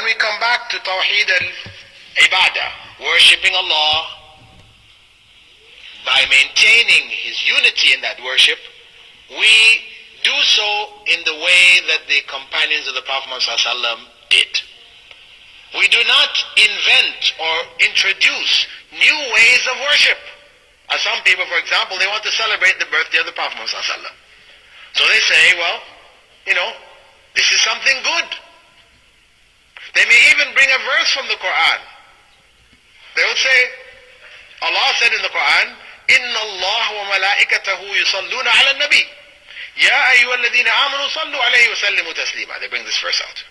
we come back to Tawheed al-Ibadah, worshipping Allah by maintaining His unity in that worship, we do so in the way that the companions of the Prophet ﷺ did. We do not invent or introduce new ways of worship. As some people, for example, they want to celebrate the birthday of the Prophet ﷺ. So they say, well, this is something good. They may even bring a verse from the Quran. They would say, Allah said in the Quran, Inna Allah wa malaikatahu yusalluna ala nabi. Ya ayyuhalladhina amanu sallu alayhi wa sallimu taslima. They bring this verse out.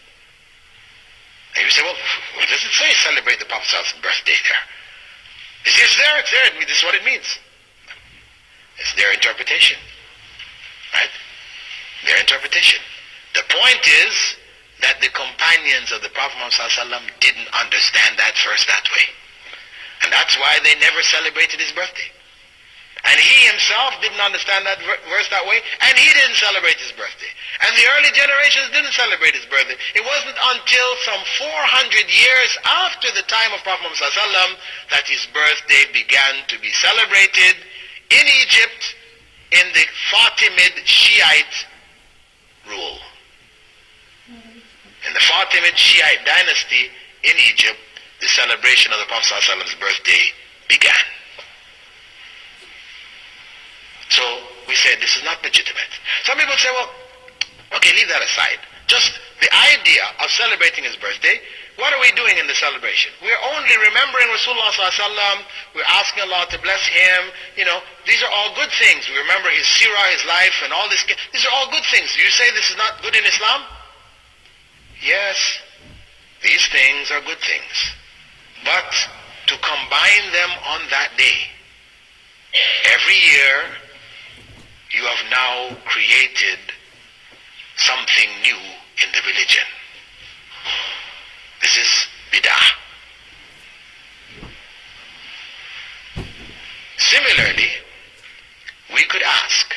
And you say, well, what does it say? Celebrate the Prophet's birthday there. It's there, it's there. This is what it means. It's their interpretation. Right? Their interpretation. The point is that the companions of the Prophet ﷺ didn't understand that verse that way. And that's why they never celebrated his birthday. And he himself didn't understand that verse that way, and he didn't celebrate his birthday. And the early generations didn't celebrate his birthday. It wasn't until some 400 years after the time of Prophet ﷺ that his birthday began to be celebrated in Egypt in the Fatimid Shiite rule. In the Fatimid Shiite dynasty in Egypt, the celebration of the Prophet ﷺ's birthday began. So we say this is not legitimate. Some people say, well, okay, leave that aside. Just the idea of celebrating his birthday, what are we doing in the celebration? We're only remembering Rasulullah ﷺ. We're asking Allah to bless him. These are all good things. We remember his seerah, his life, and all this. These are all good things. Do you say this is not good in Islam? Yes, these things are good things. But to combine them on that day, every year, you have now created something new in the religion. This is BIDAH. Similarly, we could ask,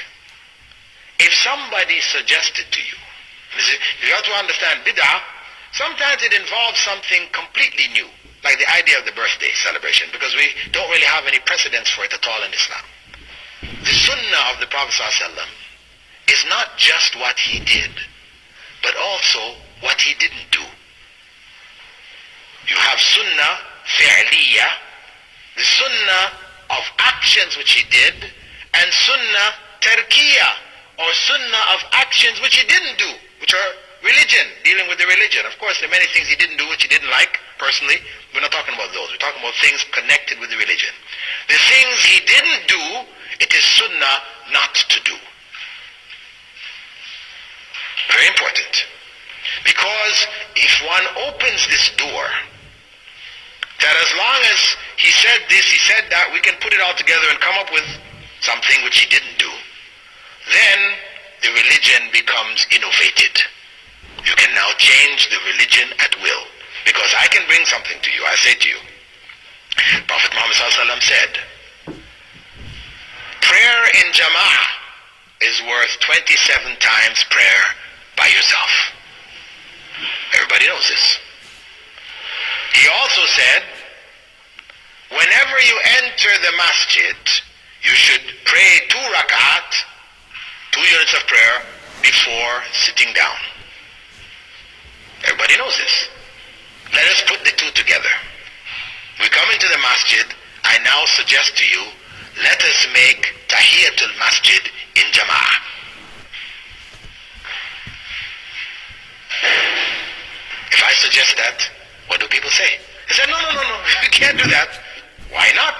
if somebody suggested to you, you have to understand BIDAH, sometimes it involves something completely new, like the idea of the birthday celebration, because we don't really have any precedents for it at all in Islam. The sunnah of the Prophet ﷺ is not just what he did, but also what he didn't do. You have sunnah fi'liyah, the sunnah of actions which he did, and sunnah tarkiyah, or sunnah of actions which he didn't do, which are religion, dealing with the religion. Of course, there are many things he didn't do which he didn't like, personally. We're not talking about those. We're talking about things connected with the religion. The things he didn't do, it is sunnah not to do. Very important. Because if one opens this door, that as long as he said this, he said that, we can put it all together and come up with something which he didn't do, then the religion becomes innovated. You can now change the religion at will. Because I can bring something to you. I say to you, Prophet Muhammad ﷺ said, prayer in Jama'ah is worth 27 times prayer by yourself. Everybody knows this. He also said, whenever you enter the masjid, you should pray 2 rak'at, 2 units of prayer, before sitting down. Everybody knows this. Let us put the two together. We come into the masjid, I now suggest to you, let us make Tahiyatul Masjid in Jama'ah. If I suggest that, what do people say? They say, no, you can't do that. Why not?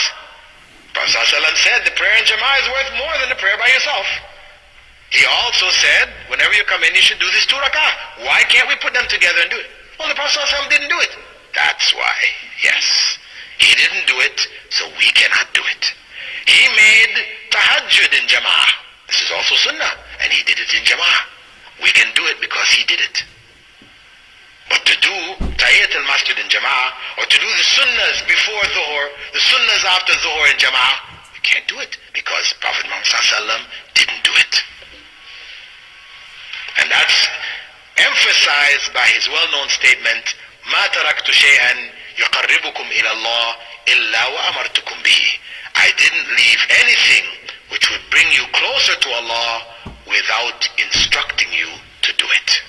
Prophet ﷺ said the prayer in Jama'ah is worth more than the prayer by yourself. He also said, whenever you come in, you should do this 2 rak'ah. Why can't we put them together and do it? Well, the Prophet ﷺ didn't do it. That's why, yes. He didn't do it, so we cannot do it. He made tahajjud in Jama'ah. This is also sunnah, and he did it in Jama'ah. We can do it because he did it. But to do Tahiyyat al-Masjid in Jama'ah, or to do the sunnahs before Dhuhr, the sunnahs after Dhuhr in Jama'ah, we can't do it because Prophet Muhammad ﷺ didn't do it. And that's emphasized by his well-known statement, ما تركت شيئا يقربكم إلى الله إلا وأمرتكم به. I didn't leave anything which would bring you closer to Allah without instructing you to do it.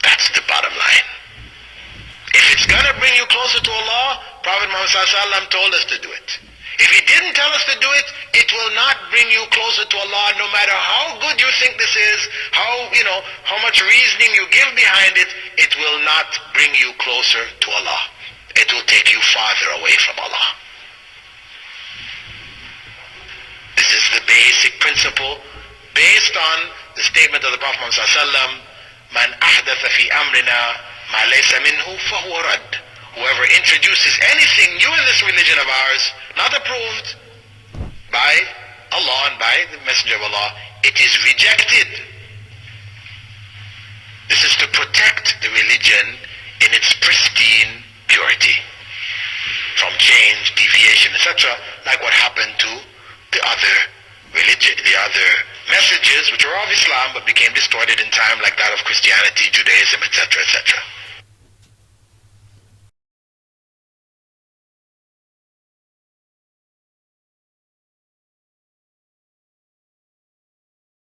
That's the bottom line. If it's going to bring you closer to Allah, Prophet Muhammad ﷺ told us to do it. If he didn't tell us to do it, it will not bring you closer to Allah, no matter how good you think this is, how much reasoning you give behind it, it will not bring you closer to Allah. It will take you farther away from Allah. This is the basic principle based on the statement of the Prophet Muhammad ﷺ, Man ahdatha fi amrina ma laysa minhu fahuwa rad. Whoever introduces anything new in this religion of ours, not approved by Allah and by the Messenger of Allah, it is rejected. This is to protect the religion in its pristine purity from change, deviation, etc., like what happened to the other religion, the other messages which were of Islam but became distorted in time, like that of Christianity, Judaism, etc., etc.